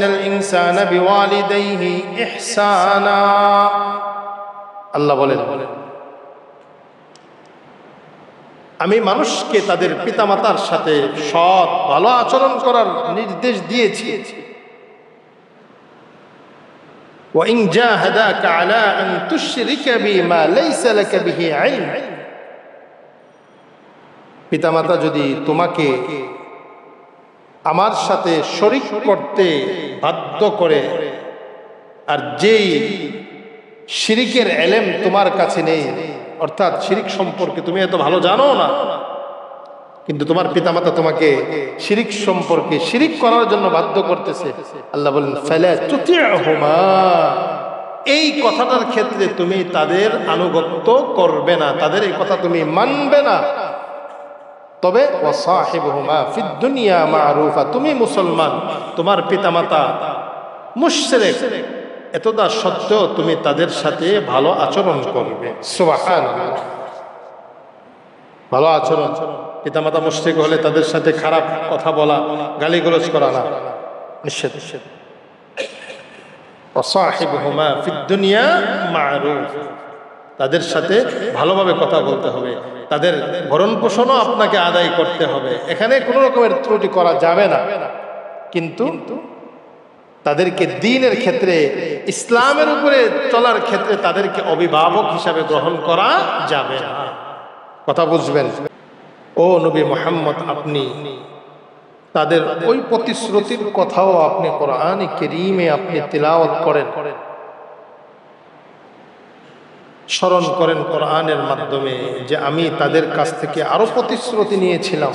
ওয়াসাইনাল ইনসানা বিওয়ালিদাইহি ইহসানা। আল্লাহ বলেন, আমি মানুষকে তাদের পিতামাতার সাথে সৎ ভালো আচরণ করার নির্দেশ দিয়েছি। ওয়া ইন জাহাদাকা আলা আন তুশরিকা বি মা লাইসা লাকা বিহি ইলম, পিতামাতা যদি তোমাকে আমার সাথে শরীক করতে বাধ্য করে, আর যেই শিরিকের ইলম তোমার কাছে নেই, অর্থাৎ শিরিক সম্পর্কে তুমি এত ভালো জানো না, কিন্তু তোমার পিতামাতা তোমাকে শিরিক সম্পর্কে শিরিক করার জন্য বাধ্য করতেছে, আল্লাহ বলেন ফালা তুতি'হুমা, এই কথাটার ক্ষেত্রে তুমি তাদের আনুগত্য করবে না, তাদের এই কথা তুমি মানবে না। তবে ওয়াসাহিবহুমা ফিদ দুনিয়া মা'রুফা, তুমি মুসলমান, তোমার পিতামাতা মুশরিক, এতদা সত্ত্বেও তুমি তাদের সাথে ভালো আচরণ করবে। সুবহানাল্লাহ। ভালো আচরণ, পিতামাতা মুশরিক হলে তাদের সাথে খারাপ কথা বলা, গালিগালাজ করা না, নিষেধ। ওয়াসাহিবহুমা ফিদ দুনিয়া মা'রুফ, তাদের সাথে ভালোভাবে কথা বলতে হবে, তাদের ভরণ পোষণও আপনাকে আদায় করতে হবে, এখানে কোনো রকমের ত্রুটি করা যাবে না। কিন্তু তাদেরকে দ্বীনের ক্ষেত্রে, ইসলামের উপরে চলার ক্ষেত্রে তাদেরকে অভিভাবক হিসাবে গ্রহণ করা যাবে না। কথা বুঝবেন? ও নবী মুহাম্মদ, আপনি তাদের ওই প্রতিশ্রুতির কথাও আপনি কোরআনে কারীমে আপনি তিলাওয়াত করেন, স্মরণ করেন কোরআনের মাধ্যমে, যে আমি তাদের কাছ থেকে আরো প্রতিশ্রুতি নিয়েছিলাম,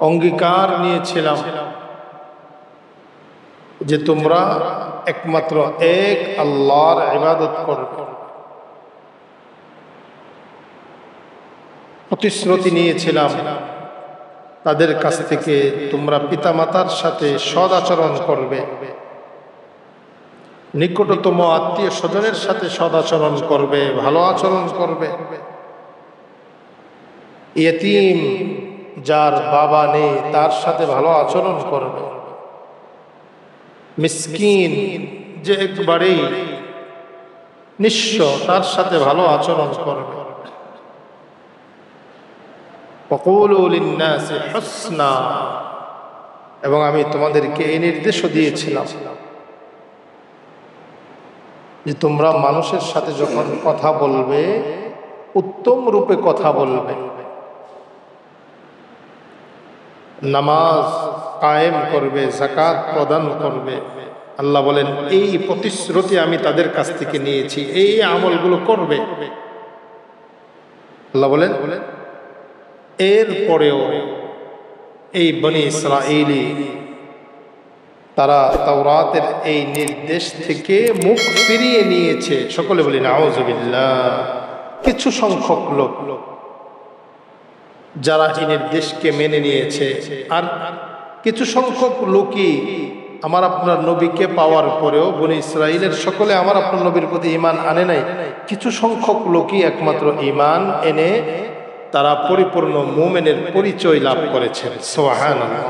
অঙ্গীকার নিয়েছিলাম যে তোমরা একমাত্র এক আল্লাহর ইবাদত করবে। প্রতিশ্রুতি নিয়েছিলাম তাদের কাছ থেকে তোমরা পিতামাতার সাথে সৎ আচরণ করবে, নিকটতম আত্মীয় স্বজনের সাথে সৎ আচরণ করবে, ভালো আচরণ করবে, ইয়েতিম যার বাবা নেই তার সাথে ভালো আচরণ করবে, মিসকিন যে একবারেই নিঃস্ব তার সাথে ভালো আচরণ করবে। ওয়াকুলু লিন-নাসি হুসনা, এবং আমি তোমাদেরকে এই নির্দেশও দিয়েছিলাম যে তোমরা মানুষের সাথে যখন কথা বলবে উত্তম রূপে কথা বলবে, নামাজ কায়েম করবে, যাকাত প্রদান করবে। আল্লাহ বলেন এই প্রতিশ্রুতি আমি তাদের কাছ থেকে নিয়েছি, এই আমলগুলো করবে। আল্লাহ বলেন এরপরেও এই বনি ইসরাঈলী তারা তাওরাতের এই নির্দেশ থেকে মুখ ফিরিয়ে নিয়েছে। সকলে বলি নাউযুবিল্লাহ। কিছু সংখ্যক লোক যারা এই নির্দেশকে মেনে নিয়েছে, আর কিছু সংখ্যক লোকই আমার আপনার নবীকে পাওয়ার পরেও বনি ইসরাঈলের সকলে আমার আপনার নবীর প্রতি ঈমান আনে নাই। কিছু সংখ্যক লোকই একমাত্র ঈমান এনে তারা পরিপূর্ণ মুমিনের পরিচয় লাভ করেছেন। সুবহানাল্লাহ।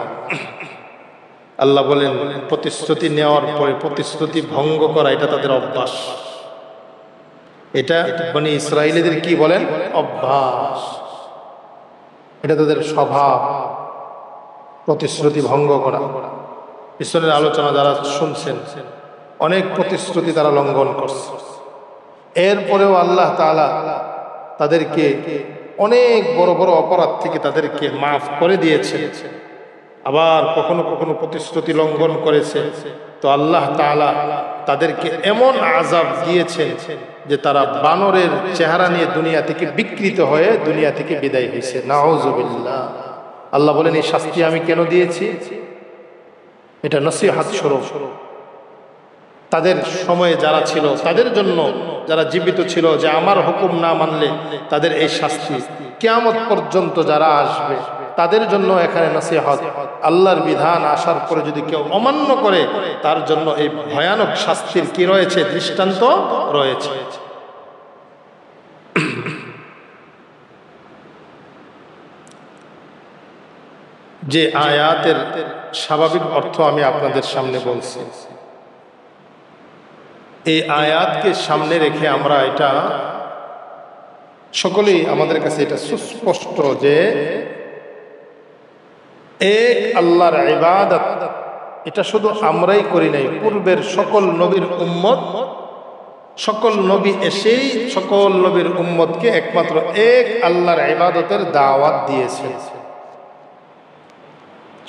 আল্লাহ বলেন প্রতিশ্রুতি নেওয়ার পরে প্রতিশ্রুতি ভঙ্গ করা এটা তাদের অভ্যাস। এটা বনি ইসরাঈলীদের কি বলেন? অভ্যাস। এটা তাদের স্বভাব, প্রতিশ্রুতি ভঙ্গ করা। পিছনের আলোচনা যারা শুনছেন, অনেক প্রতিশ্রুতি তারা লঙ্ঘন করছে। এরপরেও আল্লাহ তাআলা তাদেরকে অনেক বড় বড় অপরাধ থেকে তাদেরকে মাফ করে দিয়েছে। আবার কখনো কখনো প্রতিশ্রুতি লঙ্ঘন করেছে, তো আল্লাহ তাআলা তাদেরকে এমন আযাব দিয়েছেন যে তারা বানরের চেহারা নিয়ে দুনিয়া থেকে বিকৃত হয়ে দুনিয়া থেকে বিদায় হয়েছে। নাউযুবিল্লাহ। আল্লাহ বলেন এই শাস্তি আমি কেন দিয়েছি? এটা নসিহত স্বরূপ তাদের সময়ে যারা ছিল, তাদের জন্য যারা জীবিত ছিল, যে আমার হুকুম না মানলে তাদের এই শাস্তি, কিয়ামত পর্যন্ত যারা আসবে তাদের জন্য এখানে নসিহত। আল্লাহর বিধান আসার পরে যদি কেউ অমান্য করে তার জন্য এই ভয়ানক শাস্তির কি রয়েছে? দৃষ্টান্ত রয়েছে। যে আয়াতের স্বাভাবিক অর্থ আমি আপনাদের সামনে বলছি, এই আয়াতকে সামনে রেখে আমরা এটা সকলেই আমাদের কাছে এটা সুস্পষ্ট যে এক আল্লাহর ইবাদত, এটা শুধু আমরাই করি নাই, পূর্বের সকল নবীর উম্মত, সকল নবী এসেই সকল নবীর উম্মতকে একমাত্র এক আল্লাহর ইবাদতের দাওয়াত দিয়েছে।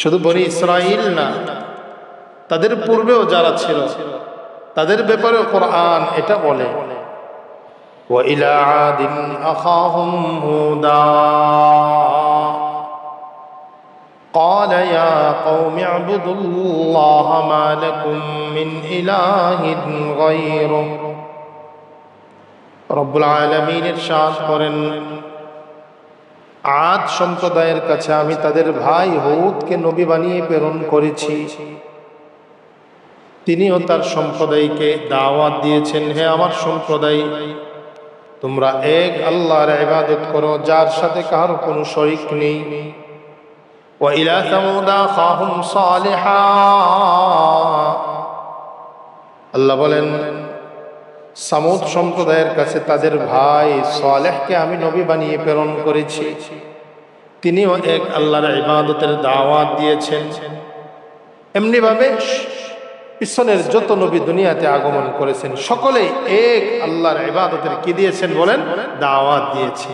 শুধু বনি ইসরাইল না, তাদের পূর্বেও যারা ছিল তাদের ব্যাপারেও কোরআন এটা বলে, ওয়া ইলা আদিন আখাহুম হুদা قال يا قوم اعبدوا الله ما لكم من إله غيره। রব্বুল আলামিন ইরশাদ করেন, আদ সম্প্রদায়ের কাছে আমি তাদের ভাই হুদকে নবী বানিয়ে প্রেরণ করেছি। তিনিও তার সম্প্রদায়কে দাওয়াত দিয়েছেন, হে আমার সম্প্রদায়, তোমরা এক আল্লাহর ইবাদত করো যার সাথে কারো কোনো শরীক নেই। ওয়া ইলা সামুদ আখাহুম সালিহা, আল্লাহ বলেন সামুদ সম্প্রদায়ের কাছে তাদের ভাই সালেহকে আমি নবী বানিয়ে প্রেরণ করেছি, তিনিও এক আল্লাহর ইবাদতের দাওয়াত দিয়েছেন। এমনি ভাবে পিছনের যত নবী দুনিয়াতে আগমন করেছেন সকলেই এক আল্লাহর ইবাদতের কি দিয়েছেন বলেন? দাওয়াত দিয়েছে।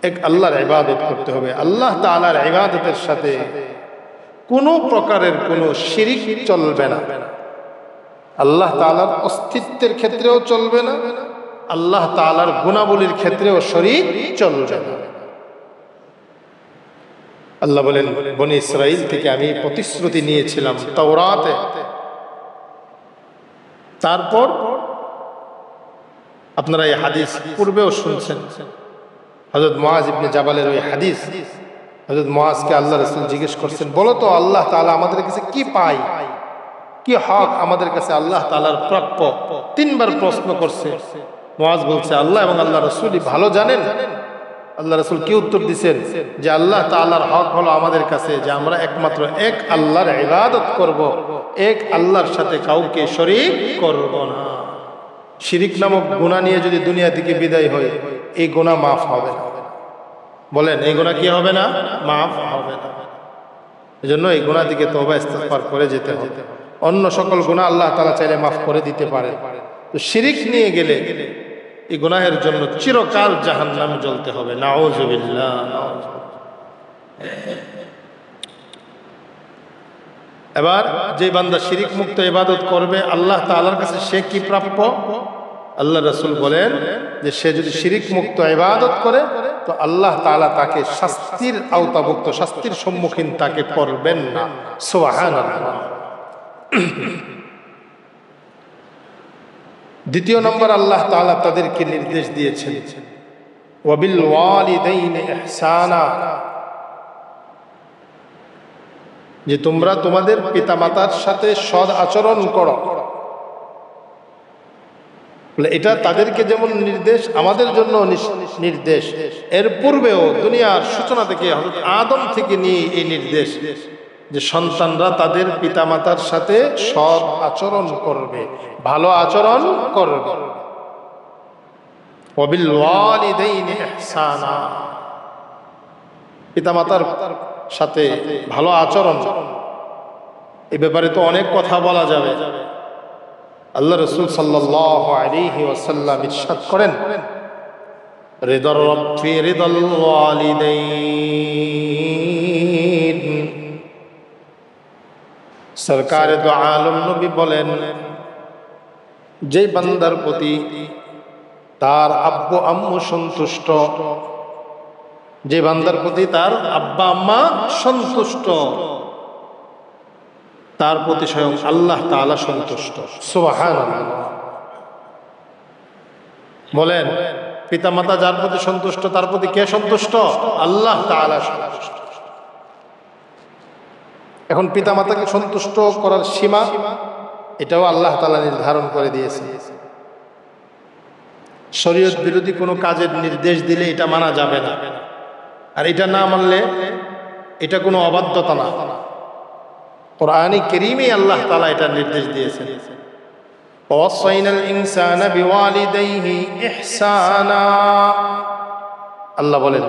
এক আল্লাহর ইবাদত করতে হবে, আল্লাহ তাআলার ইবাদতের সাথে কোনো প্রকারের কোনো শিরিক চলবে না, আল্লাহ তাআলার অস্তিত্বের ক্ষেত্রেও চলবে না, আল্লাহ তাআলার গুণাবলীর ক্ষেত্রেও শরীক চলবে না। আল্লাহ বলেন, বনি ইসরাইল থেকে আমি প্রতিশ্রুতি নিয়েছিলাম তাওরাতে। তারপর আপনারা এই হাদিস পূর্বেও শুনছেন, হযরত মুআজ ইবনে জাবালের ওই হাদিস। হযরত মুআজকে আল্লাহ রাসূল জিজ্ঞেস করছেন, বলো তো আল্লাহ তাআলা আমাদের কাছে কি পায়, কি হক আমাদের কাছে আল্লাহ তাআলার প্রাপ্য? তিনবার প্রশ্ন করছে। মুআজ বলছে, আল্লাহ এবং আল্লাহ রাসূলই ভালো জানেন। আল্লাহ রাসূল কি উত্তর দিয়েছেন? যে আল্লাহ তাআলার হক হলো আমাদের কাছে যে আমরা একমাত্র এক আল্লাহর ইবাদত করব, এক আল্লাহর সাথে কাউকে শরীক করব না। শিরিক নামক গুনাহ নিয়ে যদি দুনিয়া থেকে বিদায় হয়, এই গুনাহ মাফ হবে না। বলেন, এই গুনাহ কি হবে না? মাফ হবে না। এজন্য এই গুনাহ থেকে তওবা ইস্তিগফার করে যেতে হবে। অন্য সকল গুনাহ আল্লাহ তাআলা চাইলে মাফ করে দিতে পারে, তো শিরিক নিয়ে গেলে এই গুনাহের জন্য চিরকাল জাহান্নামে জ্বলতে হবে। নাউযুবিল্লাহ। এবার যে বান্দা শিরিক মুক্ত ইবাদত করবে আল্লাহ তাআলার কাছে সে কি প্রাপ্য? আল্লাহ রাসূল বলেন যে সে যদি শিরিক মুক্ত ইবাদত করে তো আল্লাহ তাআলা তাকে শাস্তির আওতাভুক্ত, শাস্তির সম্মুখীন তাকে করবেন না। সুবহানাল্লাহ। দ্বিতীয় নম্বর, আল্লাহ তাআলা তাদেরকে নির্দেশ দিয়েছেন, ওয়াবিল ওয়ালিদাইনি ইহসানা, যে তোমরা তোমাদের পিতামাতার সাথে সৎ আচরণ করো। এটা তাদেরকে যেমন নির্দেশ, আমাদের জন্য নির্দেশ। এর পূর্বেও দুনিয়ার সূচনা থেকে হযরত আদম থেকে নিয়ে এই নির্দেশ যে সন্তানরা তাদের পিতামাতার সাথে সৎ আচরণ করবে, ভালো আচরণ করবে। ওয়াবিল ওয়ালিদাইনি ইহসানা, পিতামাতার সাথে ভালো আচরণ, এই ব্যাপারে তো অনেক কথা বলা যাবে। আল্লাহ রাসূল সাল্লাল্লাহু আলাইহি ওয়াসাল্লাম ইরশাদ করেন, রিদার রাব্বি রিদাল ওয়ালিদাইন। সরকারে দু আলম নবী বলেন, যে বান্দার প্রতি তার আব্বু আম্মু সন্তুষ্ট, যে বান্দার প্রতি তার আব্বা আম্মা সন্তুষ্ট, তার প্রতি স্বয়ং আল্লাহ তাআলা সন্তুষ্ট। সুবহানাল্লাহ। বলেন, পিতামাতা যার প্রতি সন্তুষ্ট তার প্রতি কে সন্তুষ্ট? আল্লাহ তাআলা সন্তুষ্ট। এখন পিতামাতাকে সন্তুষ্ট করার সীমা এটাও আল্লাহ তাআলা নির্ধারণ করে দিয়েছে। শরীয়ত বিরোধী কোনো কাজের নির্দেশ দিলে এটা মানা যাবে না, আর এটা না মানলে এটা কোনো অবাধ্যতা না, কোরআনে কারীমে আল্লাহ তাআলা এটা নির্দেশ দিয়েছেন। ওয়াসাইনাল ইনসানা বিওয়ালিদাইহি ইহসানা, আল্লাহ বলেন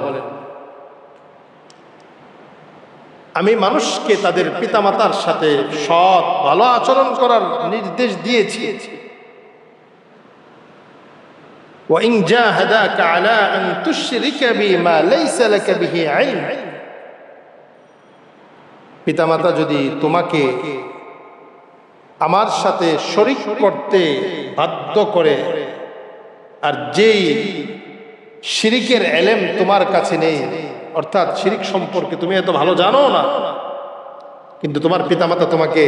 আমি মানুষকে তাদের পিতামাতার সাথে সৎ ভালো আচরণ করার নির্দেশ দিয়েছি। ওয়া ইন জাহাদাকা আলা আন তুশরিকা বি মা লাইসা লাকা বিহি ইলম, পিতামাতা যদি তোমাকে আমার সাথে শরীক করতে বাধ্য করে, আর যেই শিরিকের ইলম তোমার কাছে নেই, অর্থাৎ শিরিক সম্পর্কে তুমি এত ভালো জানো না, কিন্তু তোমার পিতামাতা তোমাকে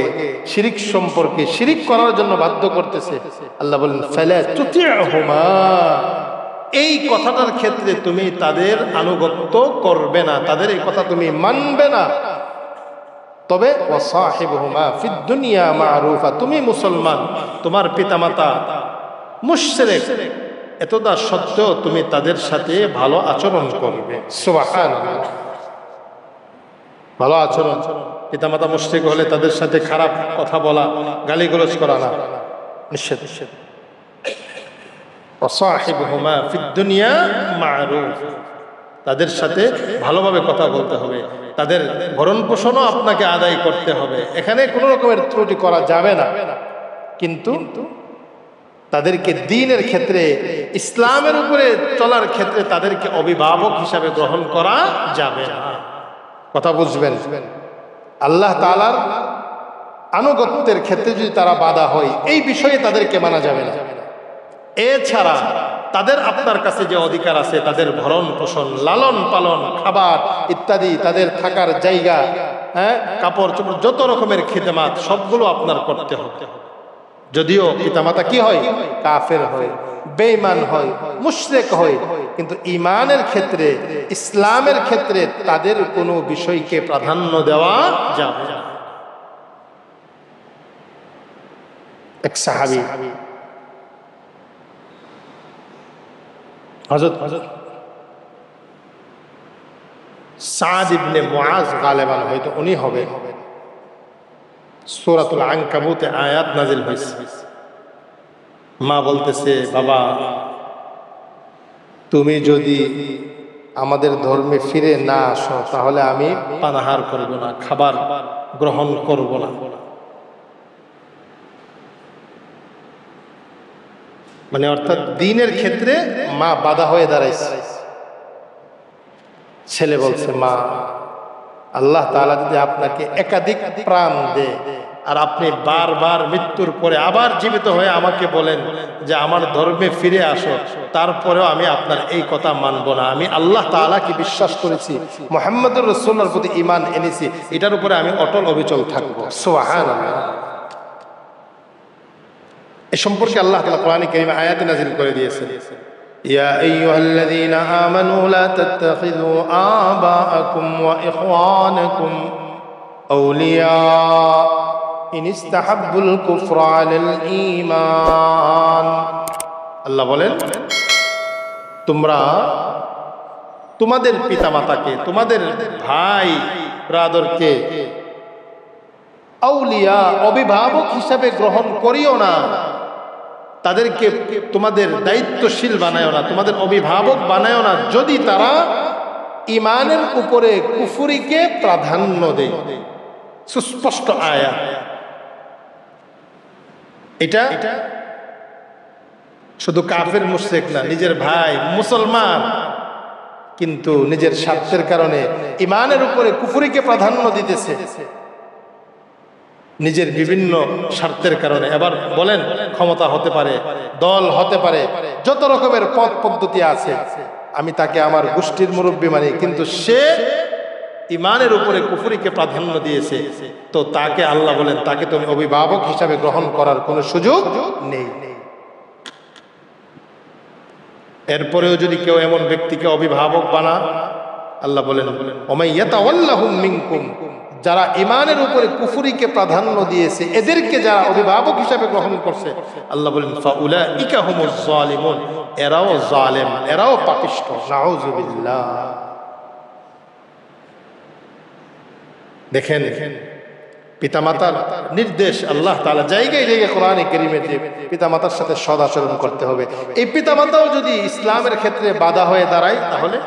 শিরিক সম্পর্কে শিরিক করার জন্য বাধ্য করতেছে, আল্লাহ বলেন ফালা তুতি'হুমা, এই কথাটার ক্ষেত্রে তুমি তাদের আনুগত্য করবে না, তাদের এই কথা তুমি মানবে না। তবে ওয়াসাহিবহুমা ফিদ দুনিয়া মা'রুফা, তুমি মুসলমান, তোমার পিতামাতা মুশরিক, এতটা সত্ত্বেও তুমি তাদের সাথে ভালো আচরণ করবে। সুবহানাল্লাহ, ভালো আচরণ। পিতামাতা মুশরিক হলে তাদের সাথে খারাপ কথা বলা, গালিগালাজ করা না, নিষেধ। ওয়াসাহিবহুমা ফিদ দুনিয়া মা'রুফ, তাদের সাথে ভালোভাবে কথা বলতে হবে, তাদের ভরণ পোষণও আপনাকে আদায় করতে হবে, এখানে কোনো রকমের ত্রুটি করা যাবে না। কিন্তু তাদেরকে দ্বীনের ক্ষেত্রে, ইসলামের উপরে চলার ক্ষেত্রে তাদেরকে অভিভাবক হিসাবে গ্রহণ করা যাবে না। কথা বুঝবেন? আল্লাহ তাআলার আনুগত্যের ক্ষেত্রে যদি তারা বাধা হয়, এই বিষয়ে তাদেরকে মানা যাবে না। এছাড়া তাদের আপনার কাছে যে অধিকার আছে, তাদের ভরণ পোষণ, লালন পালন, খাবার ইত্যাদি, তাদের থাকার জায়গা, কাপড় চোপড়, যত রকমের খিদমাত সবগুলো আপনার করতে হবে। যদিও পিতামাতা কি হয়, কাফের হয়, বেঈমান হয়, মুশরিক হয়, কিন্তু ঈমানের ক্ষেত্রে, ইসলামের ক্ষেত্রে তাদের কোনো বিষয়কে প্রাধান্য দেওয়া যাবে না। এক সাহাবী হযরত সাদ ইবনে মুআজ গালেবান, হয়তো উনি হবে, সূরাতুল আনকাবুতে আয়াত নাজিল হয়েছে। মা বলতেছে, বাবা তুমি যদি আমাদের ধর্মে ফিরে না আসো, তাহলে আমি পানাহার করব না, খাবার গ্রহণ করব না। মানে অর্থাৎ দ্বীনের ক্ষেত্রে মা বাধা হয়ে দাঁড়াইছে। ছেলে বলছে, মা আল্লাহ তাআলা যদি আপনাকে একাধিক প্রাণ দেয়, আর আপনি বারবার মৃত্যুর পরে আবার জীবিত হয়ে আমাকে বলেন যে আমার ধর্মে ফিরে আসো, তারপরেও আমি আপনার এই কথা মানব না। আমি আল্লাহ তাআলাকে বিশ্বাস করেছি, মুহাম্মদুর রাসূলুল্লাহর প্রতি ঈমান এনেছি, এটার উপরে আমি অটল অবিচল থাকবো। সুবহানাল্লাহ। এই সম্পর্কে আল্লাহ তাআলা কোরআনে কারীমে আয়াত নাযিল করে দিয়েছেন, ইয়া আইয়ুহাল্লাযীনা আমানু লা তাত্তাখিযু আবাআকুম ওয়া ইখওয়ানাকুম আউলিয়া ইন ইসতাহাব্বুল কুফরা আলাল ঈমান। আল্লাহ বলেন, তোমরা তোমাদের পিতামাতাকে, তোমাদের ভাই ব্রাদারকে আউলিয়া, অভিভাবক হিসাবে গ্রহণ করিও না, তাদেরকে তোমাদের দায়িত্বশীল বানায়ও না, তোমাদের অভিভাবক বানায়ও না, যদি তারা ঈমানের উপরে কুফরিকে প্রাধান্য দেয়। সুস্পষ্ট আয়াত। এটা শুধু কাফের মুশরিক না, নিজের ভাই মুসলমান, কিন্তু নিজের স্বার্থের কারণে ঈমানের উপরে কুফরিকে প্রাধান্য দিতেছে, নিজের বিভিন্ন স্বার্থের কারণে। এবার বলেন, ক্ষমতা হতে পারে, দল হতে পারে, যত রকমের পথ পদ্ধতি আছে, আমি তাকে আমার গোষ্ঠীর মুরব্বী মানি, কিন্তু সে ঈমানের উপরে কুফরিকে প্রাধান্য দিয়েছে, তো তাকে আল্লাহ বলেন, তাকে তুমি অভিভাবক হিসাবে গ্রহণ করার কোনো সুযোগ নেই। এরপরেও যদি কেউ এমন ব্যক্তিকে অভিভাবক বানা, আল্লাহ বলেন ওমাই ইয়াতাওয়াল্লাহুম মিনকুম, যারা ঈমানের উপরে কুফরিকে প্রাধান্য দিয়েছে, এদেরকে যারা অভিভাবক হিসাবে গ্রহণ করছে, আল্লাহ বলেন ফাউলাইকা হুমুজ জালিমুন, এরাও জালেম, এরাও পাপিষ্ঠ। নাউযুবিল্লাহ। দেখেন পিতামাতার নির্দেশ আল্লাহ তাআলা জায়গায় জায়গায় কোরআনে কারীমে যে পিতামাতার সাথে সদ আচরণ করতে হবে। এই পিতামাতাও যদি ইসলামের ক্ষেত্রে বাধা হয়ে দাঁড়ায় তাহলে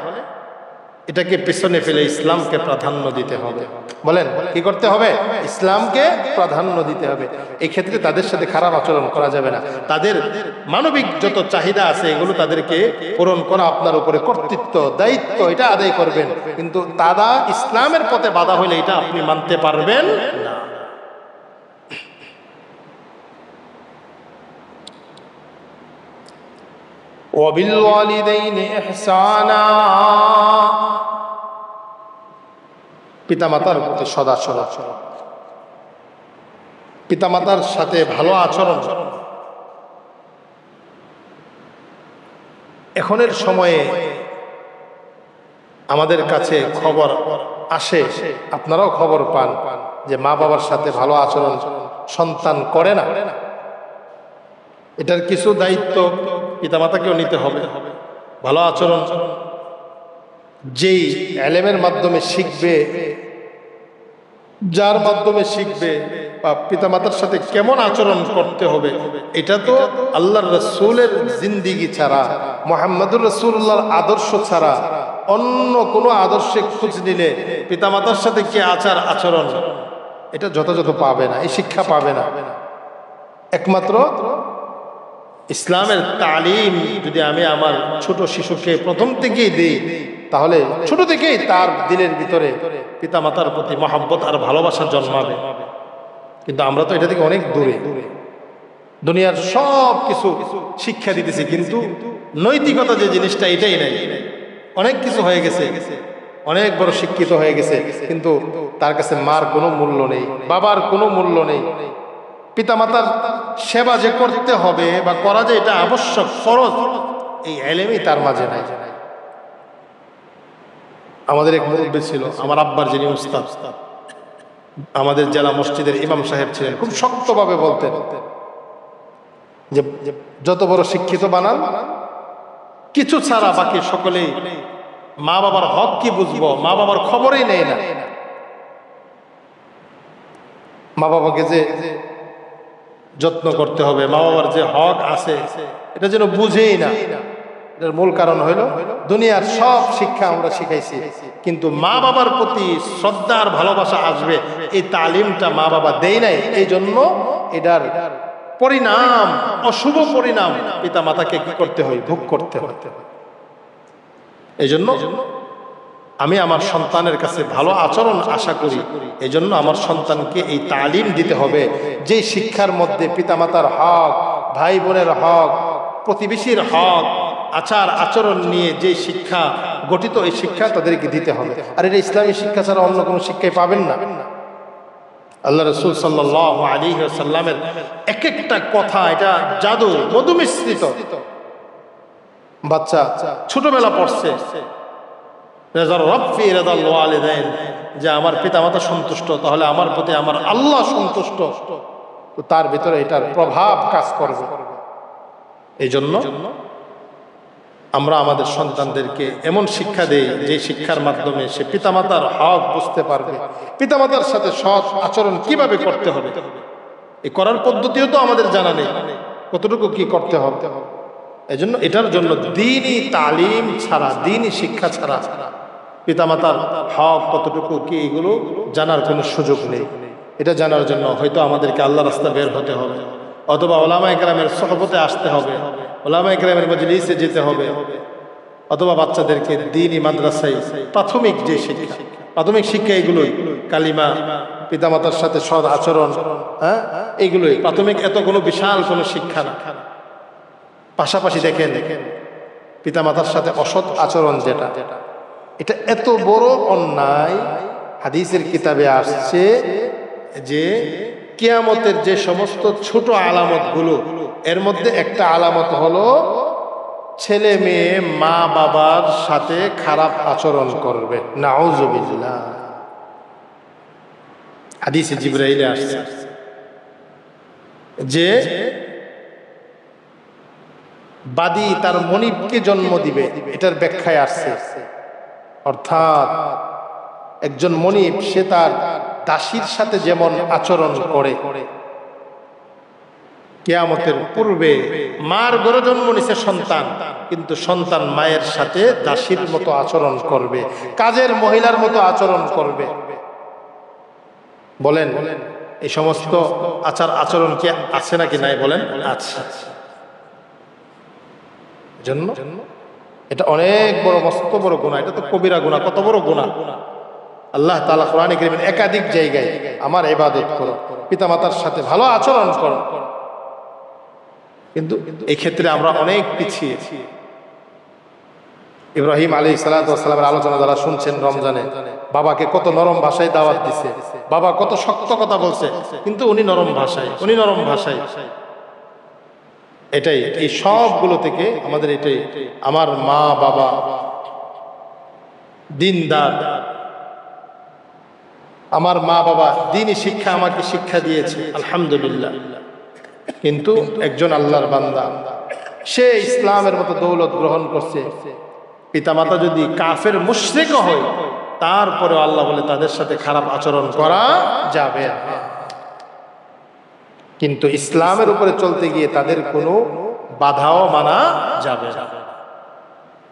এটাকে পিছনে ফেলে ইসলামকে প্রাধান্য দিতে হবে। বলেন কি করতে হবে? ইসলামকে প্রাধান্য দিতে হবে। এই ক্ষেত্রে তাদের সাথে খারাপ আচরণ করা যাবে না। তাদের মানবিক যত চাহিদা আছে এগুলো তাদেরকে পূরণ করা আপনার উপরে কর্তৃত্ব, দায়িত্ব, এটা আদায় করবেন। কিন্তু তারা ইসলামের পথে বাধা হলে এটা আপনি মানতে পারবেন না। ওয়াবিলওয়ালিদাইনি ইহসানা, পিতামাতার প্রতি সদাচরণ, পিতামাতার সাথে ভালো আচরণ। এখনের সময়ে আমাদের কাছে খবর আসে, আপনারাও খবর পান যে মা বাবার সাথে ভালো আচরণ সন্তান করে না। এটার কিছু দায়িত্ব পিতামাতাকেও নিতে হবে। ভালো আচরণ যেই এলেমের মাধ্যমে শিখবে, যার মাধ্যমে শিখবে বা পিতামাতার সাথে কেমন আচরণ করতে হবে, এটা তো আল্লাহর রাসূলের জিন্দিগি ছাড়া, মুহাম্মদুর রাসূলুল্লাহর আদর্শ ছাড়া অন্য কোনো আদর্শে খোঁজ নিলে পিতামাতার সাথে কি আচরণ এটা যথাযথ পাবে না, এই শিক্ষা পাবে না। একমাত্র ইসলামের তালিম যদি আমি আমার ছোট শিশুকে প্রথম থেকেই দিই, তাহলে ছোট থেকেই তার দিলের ভিতরে পিতামাতার প্রতি মহব্বত আর ভালোবাসা জন্মাবে। কিন্তু আমরা তো এটা থেকে অনেক দূরে। দুনিয়ার সব কিছু শিক্ষা দিতেছি, কিন্তু নৈতিকতা যে জিনিসটা এটাই নাই। অনেক কিছু হয়ে গেছে, অনেক বড় শিক্ষিত হয়ে গেছে, কিন্তু তার কাছে মার কোনো মূল্য নেই, বাবার কোনো মূল্য নেই। পিতামাতার সেবা যে করতে হবে বা করা যে এটা আবশ্যক, ফরজ, এই এলেমই তার মাঝে নাই। আমাদের এক মুরব্বী ছিল, আমার আব্বার যিনি উস্তাদ, আমাদের জেলা মসজিদের ইমাম সাহেব ছিলেন, খুব শক্তভাবে বলতেন যে যত বড় শিক্ষিত বানান, কিছু ছাড়া বাকি সকলেই মা বাবার হক কি বুঝবো, মা বাবার খবরই নেই না। মা বাবাকে যে যত্ন করতে হবে, মা বাবার যে হক আছে এটা যেন বুঝেই না। এর মূল কারণ হইল দুনিয়ার সব শিক্ষা আমরা শিখাইছি, কিন্তু মা বাবার প্রতি শ্রদ্ধা আর ভালোবাসা আসবে এই তালিমটা মা বাবা দেয় নাই। এই জন্য এটার পরিণাম, অশুভ পরিণাম পিতা মাতাকে কি করতে হয়? ভোগ করতে হয়। এই জন্য আমি আমার সন্তানের কাছে ভালো আচরণ আশা করি। এই জন্য আমার সন্তানকে এই তালিম দিতে হবে, যে শিক্ষার মধ্যে পিতামাতার হক, ভাই বোনের হক, প্রতিবেশীর হক, আচার আচরণ নিয়ে যে শিক্ষা গঠিত, এই শিক্ষা তাদেরকে দিতে হবে। আর এটা ইসলামী শিক্ষা ছাড়া অন্য কোনো শিক্ষাই পাবেন না। আল্লাহ রাসূল সাল্লাল্লাহু আলাইহি ওয়াসাল্লামের এক একটা কথা এটা জাদু, মধু মিশ্রিত। বাচ্চা ছোটবেলা পড়ছে যে আমার পিতামাতা সন্তুষ্ট, তাহলে আমার প্রতি আমার আল্লাহ সন্তুষ্ট, তো তার ভিতরে এটার প্রভাব কাজ করবে। এই জন্য আমরা আমাদের সন্তানদেরকে এমন শিক্ষা দেই যে শিক্ষার মাধ্যমে সে পিতামাতার হক বুঝতে পারবে, পিতামাতার সাথে সৎ আচরণ কিভাবে করতে হবে। এই করার পদ্ধতিও তো আমাদের জানা নেই, কতটুকু কি করতে হবে। এই জন্য এটার জন্য দ্বীনি তালিম ছাড়া, দ্বীনি শিক্ষা ছাড়া পিতামাতার হক কতটুকু কি, এগুলো জানার কোনো সুযোগ নেই। এটা জানার জন্য হয়তো আমাদেরকে আল্লাহ রাস্তা বের হতে হবে, অথবা ওলামায়ে কেরামের সোহবতে আসতে হবে, ওলামায়ে কেরামের মজলিসে যেতে হবে, অথবা বাচ্চাদেরকে দ্বীনি মাদ্রাসায় প্রাথমিক যে শিক্ষা, প্রাথমিক শিক্ষা এগুলোই, কালিমা, পিতামাতার সাথে সৎ আচরণ, এইগুলোই প্রাথমিক। এত কোনো বিশাল কোনো শিক্ষা না। পাশাপাশি দেখেন পিতামাতার সাথে অসৎ আচরণ যেটা, এটা এত বড় অন্যায়। হাদিসের কিতাবে আসছে যে কিয়ামতের যে সমস্ত ছোট আলামত গুলো, এর মধ্যে একটা আলামত হলো ছেলে মেয়ে মা বাবার সাথে খারাপ আচরণ করবে। নাউযুবিল্লাহ। হাদিসে জিবরাইলে আসছে যে বাদী তার মনিবকে জন্ম দিবে, এটার ব্যাখ্যায় আসছে। অর্থাৎ একজন মনিব সে তার দাসীর সাথে যেমন আচরণ করে, কিয়ামতের পূর্বে মার গর্ভে জন্ম নিছে সন্তান, কিন্তু সন্তান মায়ের সাথে দাসীর মতো আচরণ করবে, কাজের মহিলার মতো আচরণ করবে। বলেন এই সমস্ত আচরণ কি আছে নাকি নাই? বলেন আছে। জন্য এটা অনেক বড়, মস্ত বড় গুনাহ। এটা তো কবিরা গুনাহ। কত বড় গুনাহ! আল্লাহ তাআলা কোরআনে কারীমে একাধিক জায়গায় আমার ইবাদত করো, পিতামাতার সাথে ভালো আচরণ করো, কিন্তু এই ক্ষেত্রে আমরা অনেক পিছিয়ে। ইব্রাহিম আলাইহিস সালাতু ওয়াস সালামের আলোচনা যারা শুনছেন রমজানে, বাবাকে কত নরম ভাষায় দাওয়াত দিছে, বাবা কত শক্ত কথা বলছে, কিন্তু উনি নরম ভাষায়। এটাই, এই সবগুলো থেকে আমাদের এটাই, আমার মা বাবা দিনদার, আমার মা বাবা দ্বীনি শিক্ষা আমাকে শিক্ষা দিয়েছে, আলহামদুলিল্লাহ। কিন্তু একজন আল্লাহর বান্দা, সে ইসলামের মতো দৌলত গ্রহণ করছে, পিতামাতা যদি কাফের মুশরিক হয়, তারপরে আল্লাহ বলে তাদের সাথে খারাপ আচরণ করা যাবে না। কিন্তু ইসলামের উপরে চলতে গিয়ে তাদের কোনো বাধাও মানা যাবে না।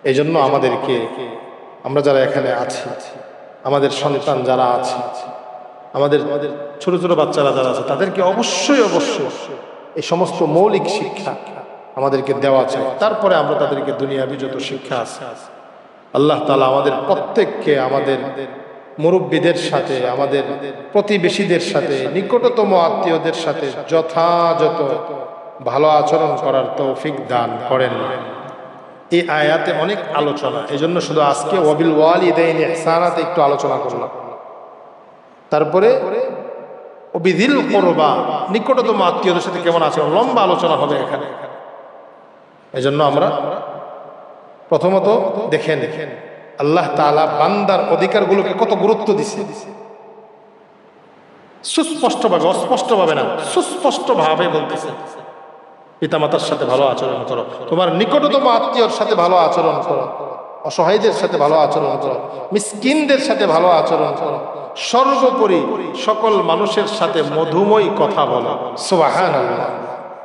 এই জন্য আমাদেরকে, আমরা যারা এখানে আছি, আমাদের সন্তান যারা আছে, আমাদের ছোট ছোট বাচ্চারা যারা আছে, তাদেরকে অবশ্যই এই সমস্ত মৌলিক শিক্ষা আমাদেরকে দেওয়া চাই। তারপরে আমরা তাদেরকে দুনিয়াবি যত শিক্ষা আছে, আল্লাহ তাআলা আমাদের প্রত্যেককে আমাদের মুরব্বীদের সাথে, আমাদের প্রতিবেশীদের সাথে, নিকটতম আত্মীয়দের সাথে যথাযথ ভালো আচরণ করার তৌফিক দান করেন। এই আয়াতে অনেক আলোচনা, এই জন্য শুধু আজকে ওয়াবিল ওয়ালিদাইনি ইহসানাতে একটু আলোচনা করলাম। তারপরে ওবিদিল কুরবা, নিকটতম আত্মীয়দের সাথে কেমন আচরণ, লম্বা আলোচনা হবে এখানে। এই জন্য আমরা প্রথমত দেখেন আল্লাহ তাআলা বান্দার অধিকারগুলোকে কত গুরুত্ব দিছে। সুস্পষ্টভাবে, অস্পষ্টভাবে না, সুস্পষ্টভাবে বলতেছে, পিতামাতার সাথে ভালো আচরণ করো, তোমার নিকটতম আত্মীয়র সাথে ভালো আচরণ করো, অসহায়দের সাথে ভালো আচরণ করো, মিসকিনদের সাথে ভালো আচরণ করো, সর্বোপরি সকল মানুষের সাথে মধুময় কথা বলো। সুবহানাল্লাহ।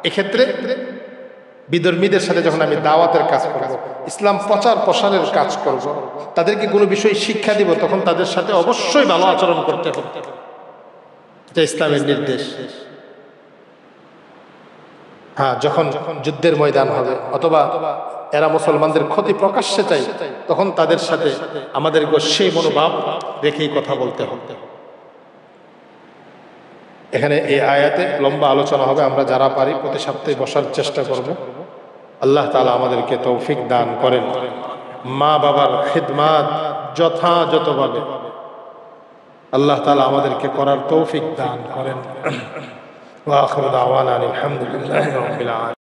এক্ষেত্রে বিধর্মীদের সাথে যখন আমি দাওয়াতের কাজ করব, ইসলাম প্রচার প্রসারের কাজ করব, তাদেরকে কোনো বিষয় শিক্ষা দিব, তখন তাদের সাথে অবশ্যই ভালো আচরণ করতে হবে, এটা ইসলামের নির্দেশ। হ্যাঁ, যখন যুদ্ধের ময়দান হবে অথবা এরা মুসলমানদের ক্ষতি প্রকাশ্যে চাই, তখন তাদের সাথে আমাদের সেই মনোভাব রেখেই কথা বলতে হবে। এখানে এই আয়াতে লম্বা আলোচনা হবে, আমরা যারা পারি প্রতি সপ্তাহে বসার চেষ্টা করব। আল্লাহ তাআলা আমাদেরকে তৌফিক দান করেন। মা বাবার খিদমাত যথাযথভাবে আল্লাহ তাআলা আমাদেরকে করার তৌফিক দান করেন। ওয়া আখিরু দাওয়ানা আলহামদুলিল্লাহি রাব্বিল আলামিন।